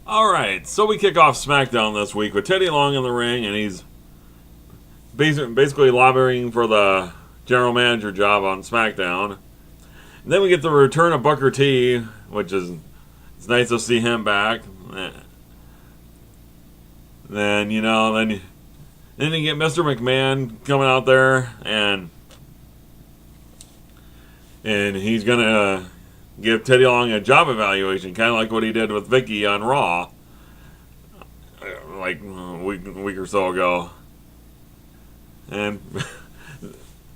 Alright, so we kick off Smackdown this week with Teddy Long in the ring, and he's basically lobbying for the general manager job on Smackdown. And then we get the return of Booker T, which is it's nice to see him back. Then you get Mr. McMahon coming out there, and he's gonna give Teddy Long a job evaluation, kind of like what he did with Vickie on Raw, like a week or so ago. And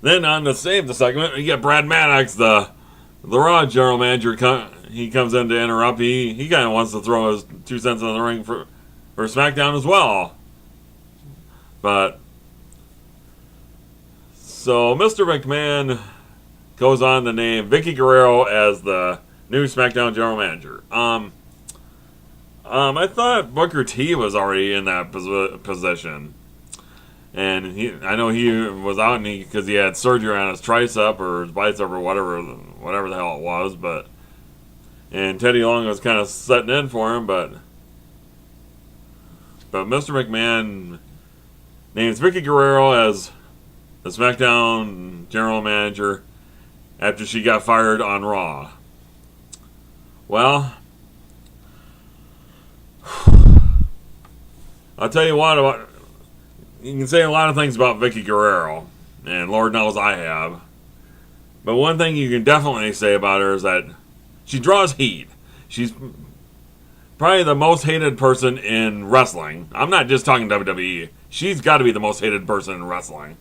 then on to save the segment, you get Brad Maddox, the Raw general manager. He comes in to interrupt. He kind of wants to throw his 2 cents in the ring for SmackDown as well. But so Mr. McMahon goes on to name Vickie Guerrero as the new SmackDown general manager. I thought Booker T was already in that position, and I know he was out because he had surgery on his tricep or his bicep or whatever the hell it was. And Teddy Long was kind of setting in for him, but Mr. McMahon names Vickie Guerrero as the SmackDown general manager after she got fired on Raw. Well, I'll tell you what, you can say a lot of things about Vickie Guerrero, and Lord knows I have. But one thing you can definitely say about her is that she draws heat. She's probably the most hated person in wrestling. I'm not just talking WWE. She's got to be the most hated person in wrestling.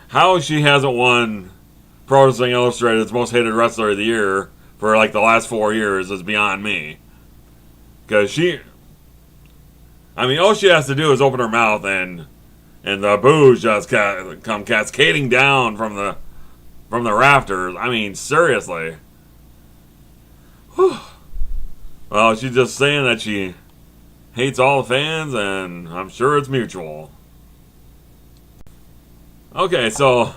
How she hasn't won Pro Wrestling Illustrated's most hated wrestler of the year for like the last 4 years is beyond me. Because all she has to do is open her mouth and the boos just come cascading down from the rafters. I mean, seriously. Whew. Well, she's just saying that she hates all the fans, and I'm sure it's mutual. Okay, so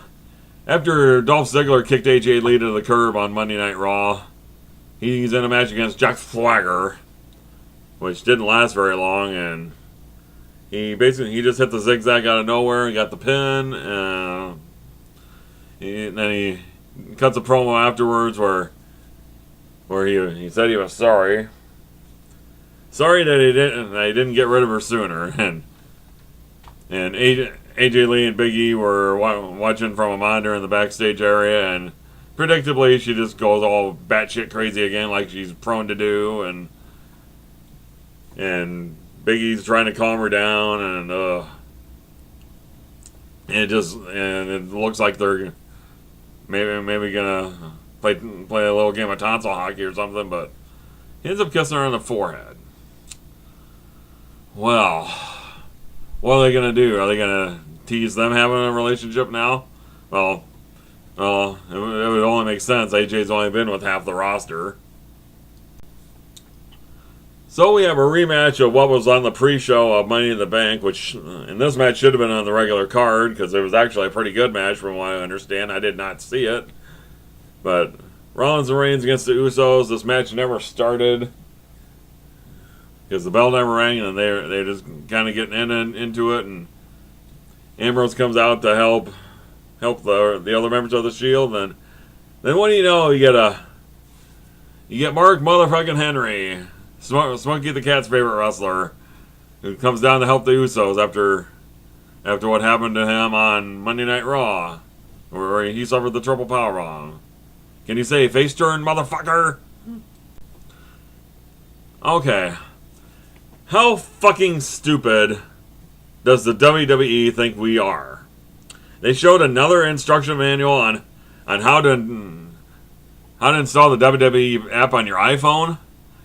after Dolph Ziggler kicked AJ Lee to the curb on Monday Night Raw, he's in a match against Jack Swagger, which didn't last very long, and he just hit the zigzag out of nowhere and got the pin. Then he cuts a promo afterwards where he said he was sorry that he didn't get rid of her sooner, and AJ Lee and Big E were watching from a monitor in the backstage area, and predictably she just goes all batshit crazy again, like she's prone to do, and Big E's trying to calm her down, and it looks like they're maybe gonna play a little game of tonsil hockey or something, but he ends up kissing her on the forehead. Well, what are they gonna do? Are they gonna tease them having a relationship now? Well, it would only make sense. AJ's only been with half the roster. So we have a rematch of what was on the pre-show of Money in the Bank, which in this match should have been on the regular card because it was actually a pretty good match from what I understand. I did not see it. But Rollins and Reigns against the Usos. This match never started because the bell never rang, and they're just kind of getting into it. And Ambrose comes out to help the other members of the Shield. And then what do you know? You get Mark motherfucking Henry, Smokey the Cat's favorite wrestler, who comes down to help the Usos after what happened to him on Monday Night Raw, where he suffered the triple powerbomb. Can you say face turn, motherfucker? Okay. How fucking stupid does the WWE think we are? They showed another instruction manual on how to install the WWE app on your iPhone.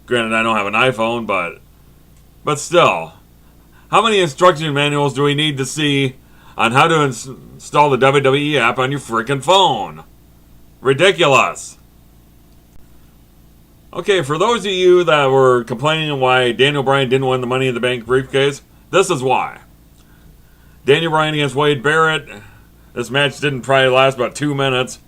Granted, I don't have an iPhone, but still. How many instruction manuals do we need to see on how to install the WWE app on your freaking phone? Ridiculous. Okay, for those of you that were complaining why Daniel Bryan didn't win the Money in the Bank briefcase, this is why. Daniel Bryan against Wade Barrett. This match didn't probably last about 2 minutes.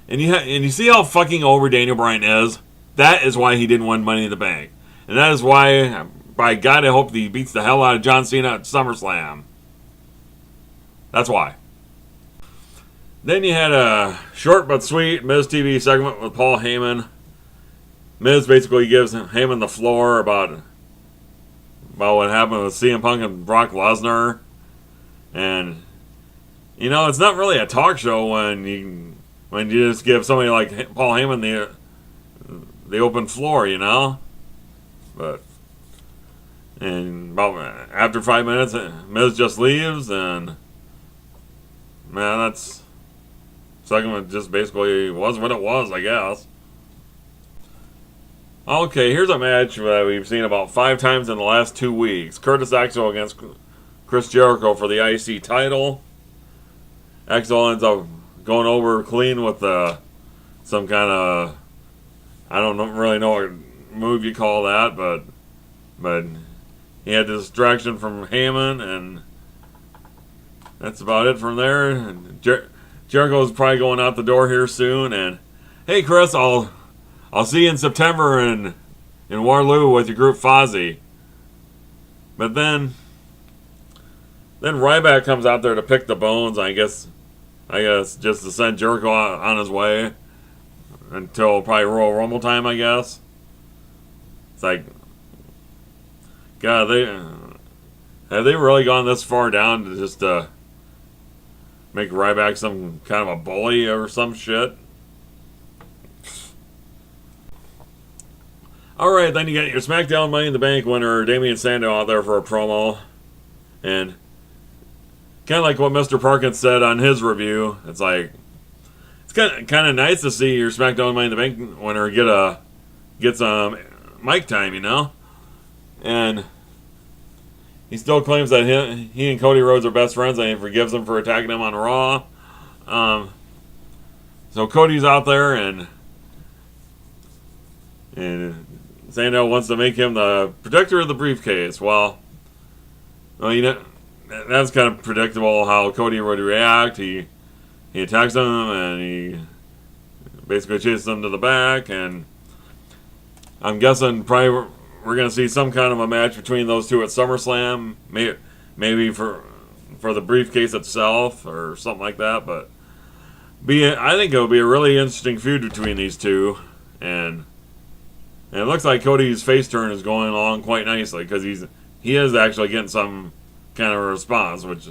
And you see how fucking over Daniel Bryan is? That is why he didn't win Money in the Bank. And that is why by God, I hope he beats the hell out of John Cena at SummerSlam. That's why. Then you had a short but sweet Miz TV segment with Paul Heyman. Miz basically gives Heyman the floor about what happened with CM Punk and Brock Lesnar. And, you know, it's not really a talk show when you just give somebody like Paul Heyman the open floor, you know? And about after 5 minutes, Miz just leaves, and man, that's segment just basically was what it was, I guess. Okay, here's a match that we've seen about 5 times in the last 2 weeks. Curtis Axel against Chris Jericho for the IC title. Axel ends up going over clean with some kind of, I don't really know what move you call that, but he had the distraction from Heyman, and that's about it from there. Jericho's probably going out the door here soon, and hey Chris, I'll see you in September in Waterloo with your group Fozzy. But then Ryback comes out there to pick the bones, I guess just to send Jericho on his way until probably Royal Rumble time, I guess. It's like, God, have they really gone this far down to just make Ryback some kind of a bully or some shit? Alright, then you get your SmackDown Money in the Bank winner, Damian Sandow, out there for a promo. And kind of like what Mr. Parkins said on his review, it's like, it's kind of nice to see your SmackDown Money in the Bank winner get some mic time, you know? And he still claims that he and Cody Rhodes are best friends, and he forgives him for attacking him on Raw. So Cody's out there, and Sandow wants to make him the protector of the briefcase. Well, you know, that's kind of predictable how Cody would react. He attacks him, and he basically chases him to the back, and I'm guessing probably we're going to see some kind of a match between those two at SummerSlam, maybe for the briefcase itself or something like that. But I think it'll be a really interesting feud between these two, and it looks like Cody's face turn is going along quite nicely because he is actually getting some kind of a response, which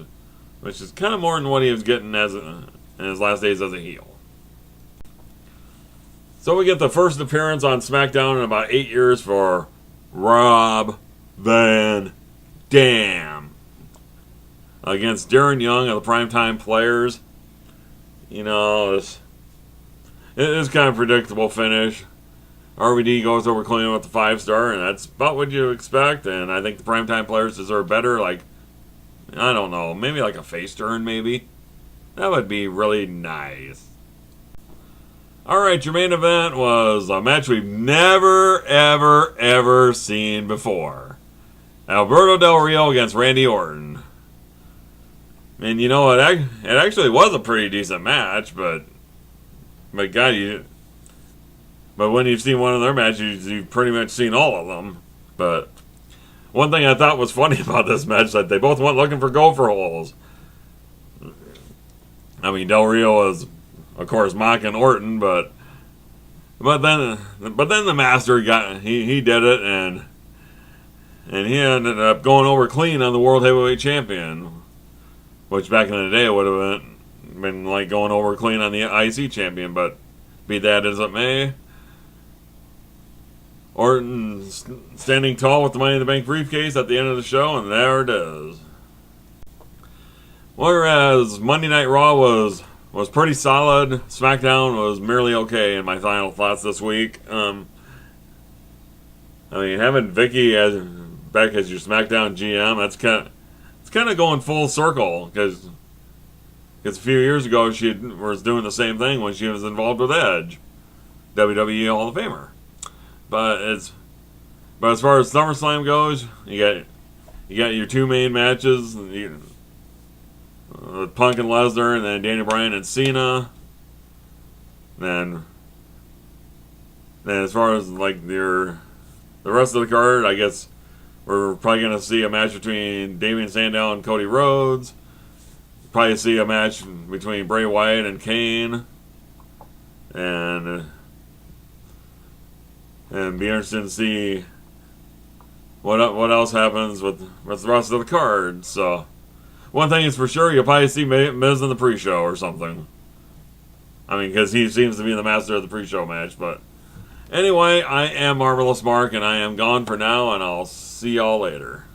is kind of more than what he was getting in his last days as a heel. So we get the first appearance on SmackDown in about 8 years for Rob Van Dam against Darren Young of the Primetime Players. You know, it is kind of predictable finish. RVD goes over clean with the 5-star, and that's about what you expect. And I think the Primetime Players deserve better. Like, I don't know, maybe like a face turn, maybe. That would be really nice. Alright, your main event was a match we've never, ever, ever seen before. Alberto Del Rio against Randy Orton. And you know what? It actually was a pretty decent match, but God, but when you've seen one of their matches, you've pretty much seen all of them. But one thing I thought was funny about this match is that they both went looking for gopher holes. I mean, Del Rio was, of course, mocking Orton, but then the Master he did it, and he ended up going over clean on the World Heavyweight Champion, which back in the day would have been like going over clean on the IC Champion. But be that as it may, Orton standing tall with the Money in the Bank briefcase at the end of the show, and there it is. Whereas Monday Night Raw was pretty solid, SmackDown was merely okay in my final thoughts this week. I mean, having Vickie back as your SmackDown GM, it's kind of going full circle, because a few years ago she was doing the same thing when she was involved with Edge, WWE Hall of Famer. But as far as SummerSlam goes, you got your two main matches, Punk and Lesnar, and then Daniel Bryan and Cena. Then as far as like the rest of the card, I guess We're probably going to see a match between Damian Sandow and Cody Rhodes. Probably see a match between Bray Wyatt and Kane. And be interested to see what else happens with the rest of the card. So, one thing is for sure, you'll probably see Miz in the pre-show or something. I mean, because he seems to be the master of the pre-show match. But anyway, I am Marvelous Mark, and I am gone for now, and I'll see y'all later.